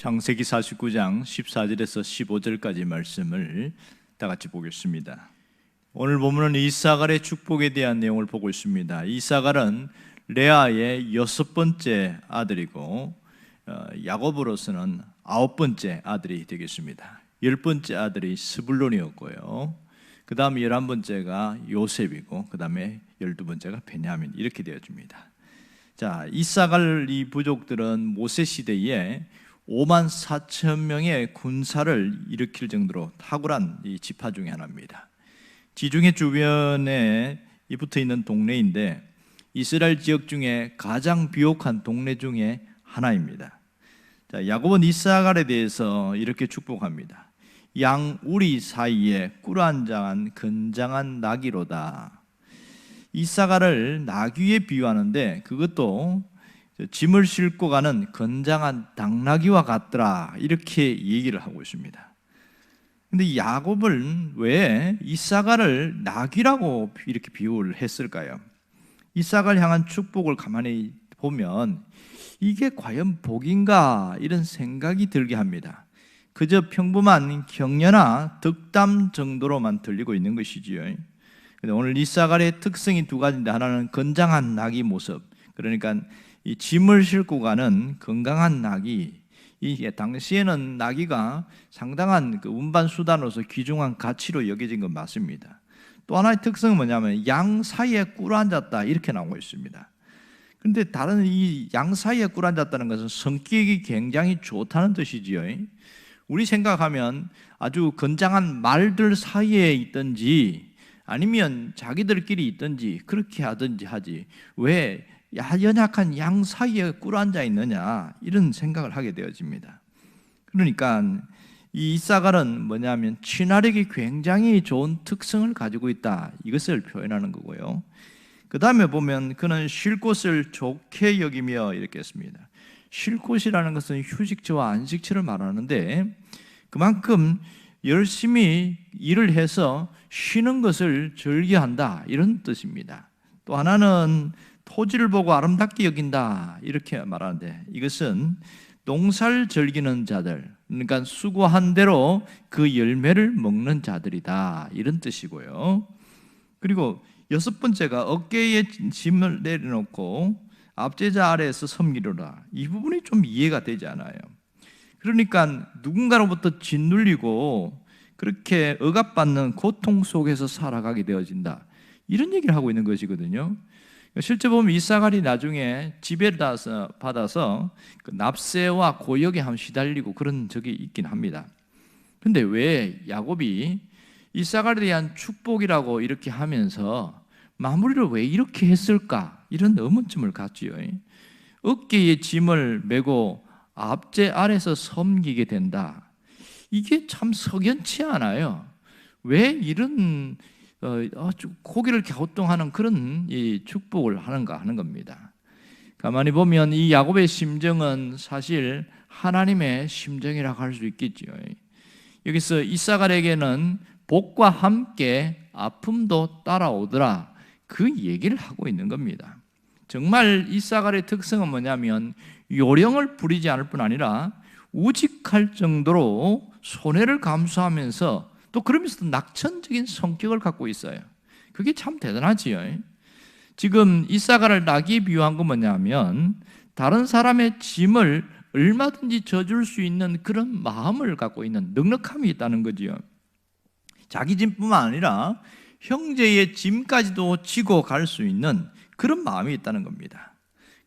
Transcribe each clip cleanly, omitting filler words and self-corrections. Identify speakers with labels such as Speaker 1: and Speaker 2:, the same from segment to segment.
Speaker 1: 창세기 49장 14절에서 15절까지 말씀을 다 같이 보겠습니다. 오늘 본문은 이사갈의 축복에 대한 내용을 보고 있습니다. 이사갈은 레아의 6번째 아들이고 야곱으로서는 9번째 아들이 되겠습니다. 10번째 아들이 스불론이었고요. 그 다음 11번째가 요셉이고 그 다음에 12번째가 베냐민, 이렇게 되어집니다. 자, 이사갈 이 부족들은 모세 시대에 5만 4천 명의 군사를 일으킬 정도로 탁월한 이 지파 중에 하나입니다. 지중해 주변에 붙어 있는 동네인데 이스라엘 지역 중에 가장 비옥한 동네 중에 하나입니다. 자, 야곱은 이사갈에 대해서 이렇게 축복합니다. 양 우리 사이에 꿀안장한 건장한 나귀로다. 이사갈을 나귀에 비유하는데 그것도 짐을 싣고 가는 건장한 당나귀와 같더라, 이렇게 얘기를 하고 있습니다. 근데 야곱은 왜 이사갈을 나귀라고 이렇게 비유를 했을까요? 이사갈 향한 축복을 가만히 보면 이게 과연 복인가, 이런 생각이 들게 합니다. 그저 평범한 격려나 덕담 정도로만 들리고 있는 것이지요. 근데 오늘 이사갈의 특성이 두 가지인데, 하나는 건장한 나귀 모습, 그러니까 이 짐을 싣고 가는 건강한 나귀. 이 당시에는 나귀가 상당한 그 운반 수단으로서 귀중한 가치로 여겨진 건 맞습니다. 또 하나의 특성은 뭐냐면 양 사이에 꿀 앉았다, 이렇게 나오고 있습니다. 그런데 다른 이 양 사이에 꿀 앉았다는 것은 성격이 굉장히 좋다는 뜻이지요. 우리 생각하면 아주 건장한 말들 사이에 있든지 아니면 자기들끼리 있든지 그렇게 하든지 하지, 왜 연약한 양 사이에 꿀 앉아 있느냐, 이런 생각을 하게 되어집니다. 그러니까 이 이사갈은 뭐냐면 친화력이 굉장히 좋은 특성을 가지고 있다, 이것을 표현하는 거고요. 그 다음에 보면 그는 쉴 곳을 좋게 여기며 이렇게 했습니다. 쉴 곳이라는 것은 휴식처와 안식처를 말하는데 그만큼 열심히 일을 해서 쉬는 것을 즐겨한다, 이런 뜻입니다. 또 하나는 토지를 보고 아름답게 여긴다, 이렇게 말하는데 이것은 농사를 즐기는 자들, 그러니까 수고한 대로 그 열매를 먹는 자들이다, 이런 뜻이고요. 그리고 6번째가 어깨에 짐을 내려놓고 압제자 아래에서 섬기려라. 이 부분이 좀 이해가 되지 않아요. 그러니까 누군가로부터 짓눌리고 그렇게 억압받는 고통 속에서 살아가게 되어진다, 이런 얘기를 하고 있는 것이거든요. 실제 보면 이사갈이 나중에 지배를 받아서 그 납세와 고역에 한번 시달리고 그런 적이 있긴 합니다. 그런데 왜 야곱이 이사갈에 대한 축복이라고 이렇게 하면서 마무리를 왜 이렇게 했을까, 이런 의문점을 갖지요. 어깨에 짐을 메고 압제 아래서 섬기게 된다, 이게 참 석연치 않아요. 왜 이런 고개를 갸우뚱하는 그런 이 축복을 하는가 하는 겁니다. 가만히 보면 이 야곱의 심정은 사실 하나님의 심정이라고 할 수 있겠지요. 여기서 이사갈에게는 복과 함께 아픔도 따라오더라, 그 얘기를 하고 있는 겁니다. 정말 이사갈의 특성은 뭐냐면 요령을 부리지 않을 뿐 아니라 우직할 정도로 손해를 감수하면서 또 그러면서도 낙천적인 성격을 갖고 있어요. 그게 참 대단하지요. 지금 이사갈을 나귀에 비유한 건 뭐냐면 다른 사람의 짐을 얼마든지 져줄 수 있는 그런 마음을 갖고 있는 넉넉함이 있다는 거지요. 자기 짐뿐만 아니라 형제의 짐까지도 지고 갈 수 있는 그런 마음이 있다는 겁니다.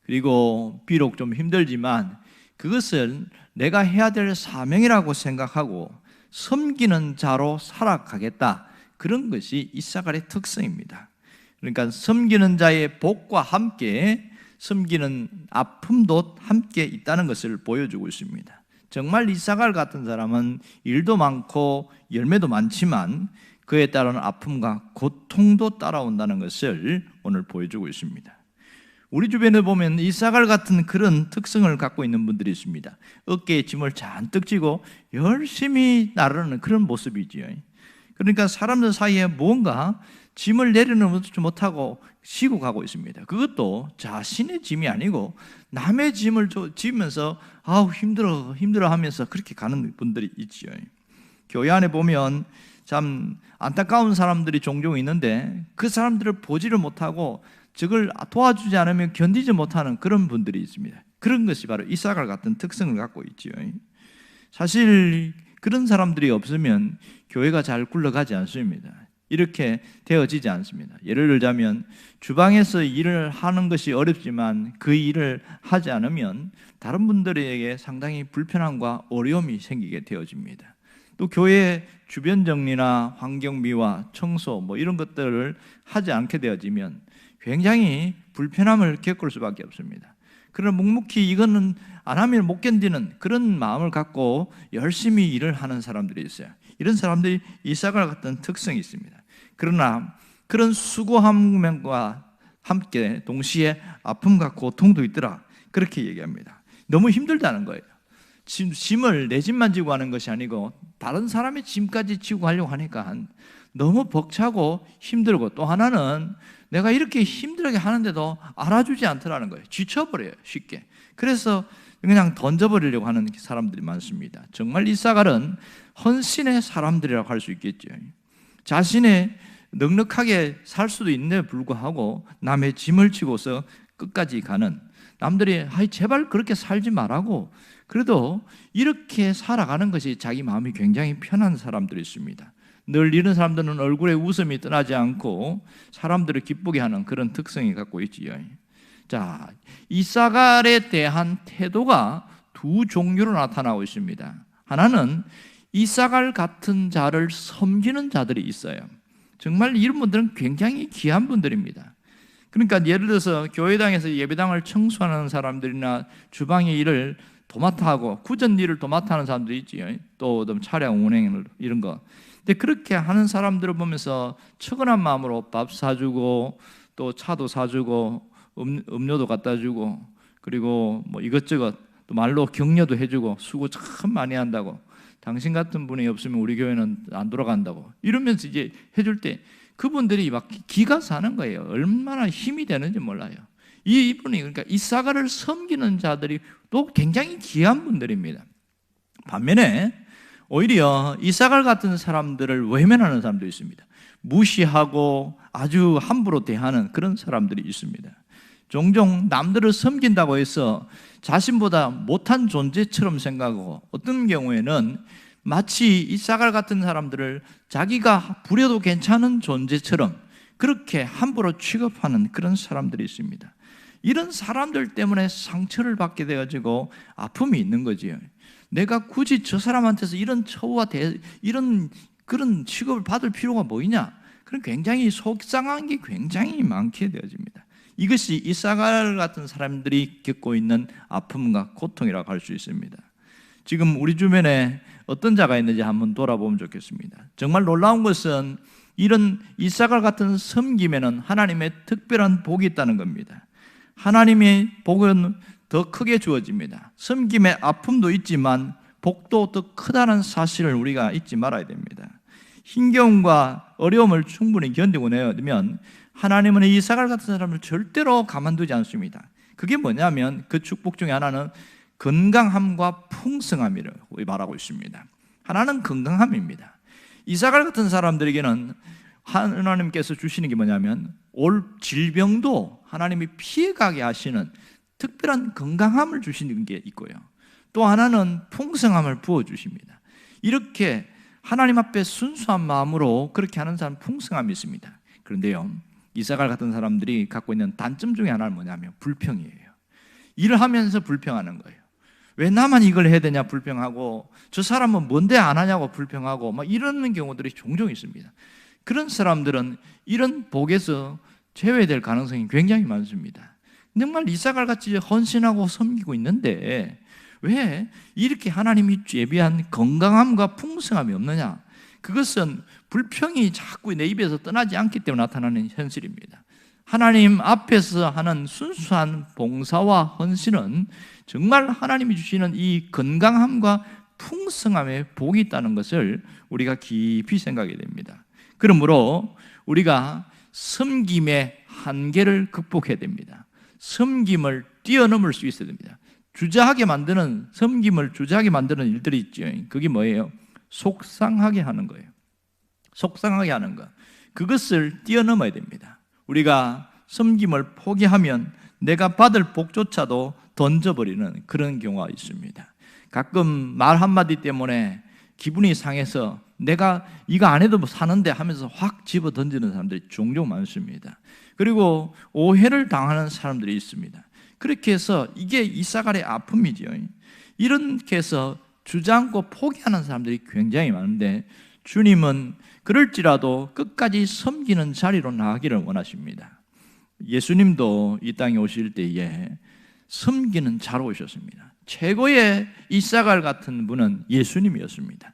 Speaker 1: 그리고 비록 좀 힘들지만 그것을 내가 해야 될 사명이라고 생각하고 섬기는 자로 살아가겠다, 그런 것이 이사갈의 특성입니다. 그러니까 섬기는 자의 복과 함께 섬기는 아픔도 함께 있다는 것을 보여주고 있습니다. 정말 이사갈 같은 사람은 일도 많고 열매도 많지만 그에 따른 아픔과 고통도 따라온다는 것을 오늘 보여주고 있습니다. 우리 주변에 보면 이사갈 같은 그런 특성을 갖고 있는 분들이 있습니다. 어깨에 짐을 잔뜩 지고 열심히 나르는 그런 모습이지요. 그러니까 사람들 사이에 뭔가 짐을 내려놓지 못하고 지고 가고 있습니다. 그것도 자신의 짐이 아니고 남의 짐을 지면서 아우 힘들어 하면서 그렇게 가는 분들이 있지요. 교회 안에 보면 참 안타까운 사람들이 종종 있는데 그 사람들을 보지를 못하고 저걸 도와주지 않으면 견디지 못하는 그런 분들이 있습니다. 그런 것이 바로 이사갈 같은 특성을 갖고 있지요. 사실 그런 사람들이 없으면 교회가 잘 굴러가지 않습니다. 이렇게 되어지지 않습니다. 예를 들자면 주방에서 일을 하는 것이 어렵지만 그 일을 하지 않으면 다른 분들에게 상당히 불편함과 어려움이 생기게 되어집니다. 또 교회 주변 정리나 환경미화, 청소 뭐 이런 것들을 하지 않게 되어지면 굉장히 불편함을 겪을 수밖에 없습니다. 그러나 묵묵히 이거는 안 하면 못 견디는 그런 마음을 갖고 열심히 일을 하는 사람들이 있어요. 이런 사람들이 이사갈 같은 특성이 있습니다. 그러나 그런 수고함과 함께 동시에 아픔과 고통도 있더라, 그렇게 얘기합니다. 너무 힘들다는 거예요. 짐을 내 짐만 지고 하는 것이 아니고 다른 사람의 짐까지 지고 하려고 하니까 너무 벅차고 힘들고, 또 하나는 내가 이렇게 힘들게 하는데도 알아주지 않더라는 거예요. 지쳐버려요, 쉽게. 그래서 그냥 던져버리려고 하는 사람들이 많습니다. 정말 이사갈은 헌신의 사람들이라고 할 수 있겠죠. 자신의 넉넉하게 살 수도 있는데 불구하고 남의 짐을 지고서 끝까지 가는, 남들이 제발 그렇게 살지 말라고, 그래도 이렇게 살아가는 것이 자기 마음이 굉장히 편한 사람들이 있습니다. 늘 이런 사람들은 얼굴에 웃음이 떠나지 않고 사람들을 기쁘게 하는 그런 특성이 갖고 있지요. 자, 이사갈에 대한 태도가 두 종류로 나타나고 있습니다. 하나는 이사갈 같은 자를 섬기는 자들이 있어요. 정말 이런 분들은 굉장히 귀한 분들입니다. 그러니까 예를 들어서 교회당에서 예배당을 청소하는 사람들이나 주방의 일을 도맡아 하고 구전 일을 도맡아 하는 사람들이 있지요. 또 차량 운행 이런 거. 근데 그렇게 하는 사람들을 보면서 측은한 마음으로 밥 사주고 또 차도 사주고 음료도 갖다 주고, 그리고 뭐 이것저것 또 말로 격려도 해주고 수고 참 많이 한다고, 당신 같은 분이 없으면 우리 교회는 안 돌아간다고 이러면서 이제 해줄 때 그분들이 막 기가 사는 거예요. 얼마나 힘이 되는지 몰라요. 이분이, 그러니까 이사갈을 섬기는 자들이 또 굉장히 귀한 분들입니다. 반면에 오히려 이사갈 같은 사람들을 외면하는 사람도 있습니다. 무시하고 아주 함부로 대하는 그런 사람들이 있습니다. 종종 남들을 섬긴다고 해서 자신보다 못한 존재처럼 생각하고, 어떤 경우에는 마치 이사갈 같은 사람들을 자기가 부려도 괜찮은 존재처럼 그렇게 함부로 취급하는 그런 사람들이 있습니다. 이런 사람들 때문에 상처를 받게 되어지고 아픔이 있는 거지요. 내가 굳이 저 사람한테서 이런 처우와 이런 그런 취급을 받을 필요가 뭐 있냐? 그런 굉장히 속상한 게 굉장히 많게 되어집니다. 이것이 이사갈 같은 사람들이 겪고 있는 아픔과 고통이라고 할 수 있습니다. 지금 우리 주변에 어떤 자가 있는지 한번 돌아보면 좋겠습니다. 정말 놀라운 것은 이런 이사갈 같은 섬김에는 하나님의 특별한 복이 있다는 겁니다. 하나님의 복은 더 크게 주어집니다. 섬김의 아픔도 있지만 복도 더 크다는 사실을 우리가 잊지 말아야 됩니다. 힘겨움과 어려움을 충분히 견디고 내면 하나님은 이사갈 같은 사람을 절대로 가만두지 않습니다. 그게 뭐냐면 그 축복 중에 하나는 건강함과 풍성함이라고 말하고 있습니다. 하나는 건강함입니다. 이사갈 같은 사람들에게는 하나님께서 주시는 게 뭐냐면 올 질병도 하나님이 피해가게 하시는 특별한 건강함을 주시는 게 있고요, 또 하나는 풍성함을 부어주십니다. 이렇게 하나님 앞에 순수한 마음으로 그렇게 하는 사람은 풍성함이 있습니다. 그런데요, 이사갈 같은 사람들이 갖고 있는 단점 중에 하나는 뭐냐면 불평이에요. 일을 하면서 불평하는 거예요. 왜 나만 이걸 해야 되냐 불평하고, 저 사람은 뭔데 안 하냐고 불평하고 막 이러는 경우들이 종종 있습니다. 그런 사람들은 이런 복에서 제외될 가능성이 굉장히 많습니다. 정말 이사갈 같이 헌신하고 섬기고 있는데 왜 이렇게 하나님이 예비한 건강함과 풍성함이 없느냐? 그것은 불평이 자꾸 내 입에서 떠나지 않기 때문에 나타나는 현실입니다. 하나님 앞에서 하는 순수한 봉사와 헌신은 정말 하나님이 주시는 이 건강함과 풍성함의 복이 있다는 것을 우리가 깊이 생각해야 됩니다. 그러므로 우리가 섬김의 한계를 극복해야 됩니다. 섬김을 뛰어넘을 수 있어야 됩니다. 주저하게 만드는, 섬김을 주저하게 만드는 일들이 있죠. 그게 뭐예요? 속상하게 하는 거예요. 속상하게 하는 것. 그것을 뛰어넘어야 됩니다. 우리가 섬김을 포기하면 내가 받을 복조차도 던져버리는 그런 경우가 있습니다. 가끔 말 한마디 때문에 기분이 상해서 내가 이거 안 해도 뭐 사는데 하면서 확 집어 던지는 사람들이 종종 많습니다. 그리고 오해를 당하는 사람들이 있습니다. 그렇게 해서 이게 이사갈의 아픔이죠. 이렇게 해서 주저앉고 포기하는 사람들이 굉장히 많은데 주님은 그럴지라도 끝까지 섬기는 자리로 나가기를 원하십니다. 예수님도 이 땅에 오실 때에 섬기는 자로 오셨습니다. 최고의 이사갈 같은 분은 예수님이었습니다.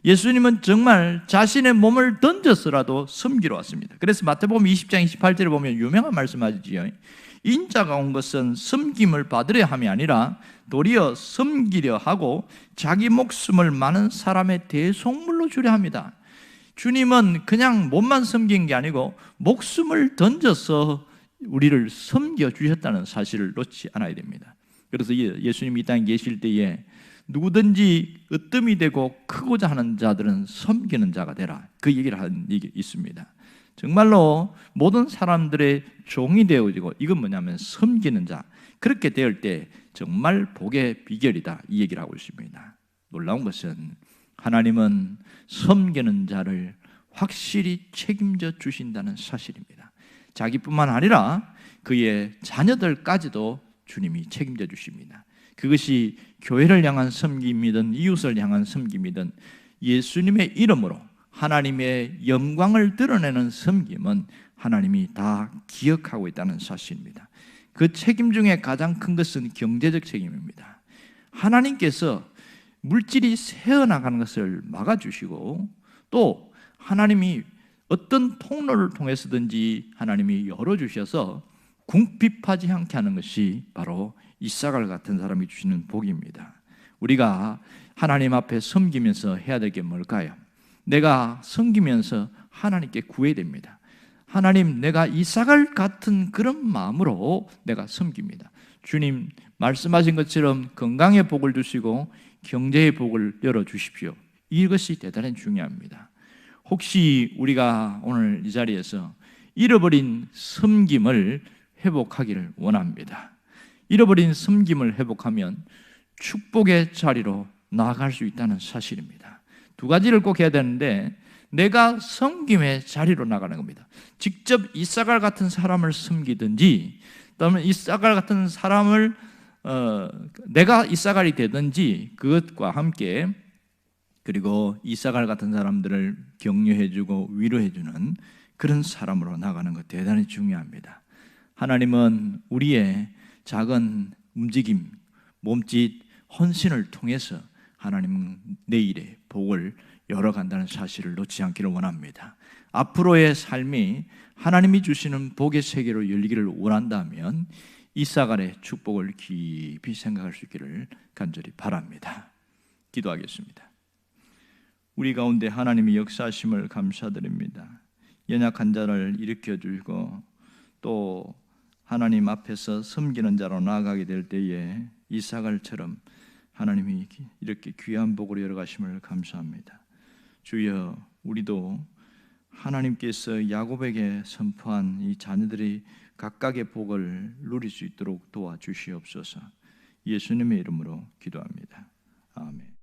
Speaker 1: 예수님은 정말 자신의 몸을 던져서라도 섬기러 왔습니다. 그래서 마태복음 20장 28절에 보면 유명한 말씀하시지요. 인자가 온 것은 섬김을 받으려 함이 아니라 도리어 섬기려 하고 자기 목숨을 많은 사람의 대속물로 주려 합니다. 주님은 그냥 몸만 섬긴 게 아니고 목숨을 던져서 우리를 섬겨주셨다는 사실을 놓지 않아야 됩니다. 그래서 예수님이 이 땅에 계실 때에 누구든지 으뜸이 되고 크고자 하는 자들은 섬기는 자가 되라, 그 얘기를 한 얘기 있습니다. 정말로 모든 사람들의 종이 되어지고, 이건 뭐냐면 섬기는 자, 그렇게 되을 때 정말 복의 비결이다, 이 얘기를 하고 있습니다. 놀라운 것은 하나님은 섬기는 자를 확실히 책임져 주신다는 사실입니다. 자기뿐만 아니라 그의 자녀들까지도 주님이 책임져 주십니다. 그것이 교회를 향한 섬김이든 이웃을 향한 섬김이든 예수님의 이름으로 하나님의 영광을 드러내는 섬김은 하나님이 다 기억하고 있다는 사실입니다. 그 책임 중에 가장 큰 것은 경제적 책임입니다. 하나님께서 물질이 새어나가는 것을 막아주시고, 또 하나님이 어떤 통로를 통해서든지 하나님이 열어주셔서 궁핍하지 않게 하는 것이 바로 이사갈 같은 사람이 주시는 복입니다. 우리가 하나님 앞에 섬기면서 해야 될 게 뭘까요? 내가 섬기면서 하나님께 구해야 됩니다. 하나님, 내가 이사갈 같은 그런 마음으로 내가 섬깁니다. 주님 말씀하신 것처럼 건강의 복을 주시고 경제의 복을 열어주십시오. 이것이 대단히 중요합니다. 혹시 우리가 오늘 이 자리에서 잃어버린 섬김을 회복하기를 원합니다. 잃어버린 섬김을 회복하면 축복의 자리로 나아갈 수 있다는 사실입니다. 두 가지를 꼭 해야 되는데, 내가 섬김의 자리로 나가는 겁니다. 직접 이사갈 같은 사람을 섬기든지, 또는 이사갈 같은 사람을 내가 이사갈이 되든지, 그것과 함께 그리고 이사갈 같은 사람들을 격려해주고 위로해주는 그런 사람으로 나가는 것 대단히 중요합니다. 하나님은 우리의 작은 움직임, 몸짓, 헌신을 통해서 하나님은 내일의 복을 열어간다는 사실을 놓지 않기를 원합니다. 앞으로의 삶이 하나님이 주시는 복의 세계로 열리기를 원한다면 이사갈의 축복을 깊이 생각할 수 있기를 간절히 바랍니다. 기도하겠습니다. 우리 가운데 하나님의 역사하심을 감사드립니다. 연약한 자를 일으켜주고 또 하나님 앞에서 섬기는 자로 나아가게 될 때에 이사갈처럼 하나님이 이렇게 귀한 복을 열어가심을 감사합니다. 주여, 우리도 하나님께서 야곱에게 선포한 이 자녀들이 각각의 복을 누릴 수 있도록 도와주시옵소서. 예수님의 이름으로 기도합니다. 아멘.